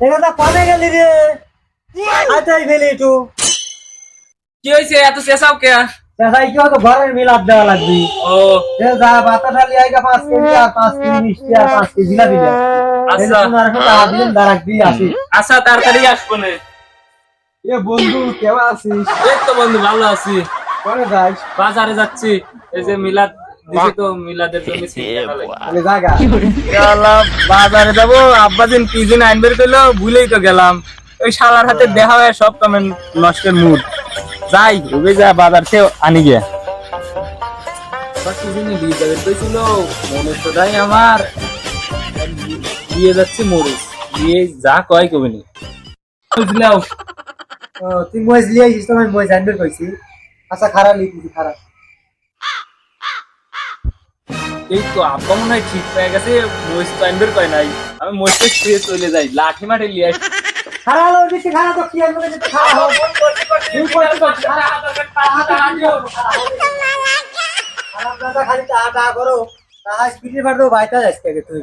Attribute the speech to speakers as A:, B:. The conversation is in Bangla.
A: এটা কমে গেলি রে। আচ্ছা ফেলি একটু
B: কি হয়েছে এত চেঁচাও কে?
A: দেখাই কি হতো ঘরের মিলাদ দেওয়া লাগবে।
B: ও
A: এ যা বাতা ঢালি আইগা 5 কেজি আর 5 কেজি মিষ্টি আর 5 কেজি জিলাপি দেয়।
B: আচ্ছা
A: 1500 টাকা দিলেন দাঁড়াক দিয়ে আসি।
B: আচ্ছা তাড়াতাড়ি আসবো নে।
A: এ বন্ধু কেমন আছিস?
B: এই তো বন্ধু ভালো আছি।
A: করে যাইস
B: বাজারে যাচ্ছি, এই যে মিলাদ দিছে তো মিলাদের জন্য চিন্তা করে।
A: বলে জায়গা
B: গেলাম বাজারে যাবো, আব্বাদিন কি দিন আইনবের কইলো ভুলেই তো গেলাম। ওই শালার হাতে দেখা হয় সব কমেন্ট নষ্টের মুড। যাই ওই যা বাজার থেকে আনি গিয়া কি দিনে দিয়ে যাবে কইছিল মনে তো নাই আমার। দিয়ে যাচ্ছে মরিচ দিয়ে যা কয় কবিনি বুঝলাম।
A: ও তুই মইজ লিয়ে আইছিস তো আমি মইজ আনবে কইছি। আচ্ছা খারাপ লিখি খারাপ।
B: এই তো আব্বা মনে হয় ঠিক পেয়ে গেছে, মরিচ তো আইনবের কয় নাই। আমি মরিচটা ছুঁয়ে চলে যাই, লাঠি মাঠে লিয়ে আসি।
A: খারাপ হলো বেশি খারাপ তো কি আনবে যে খারাপ হবে। খারাপ দাদা খালি টা করো। তাহা স্পিডে ফাটো বাইতা যাচ্ছে তুই।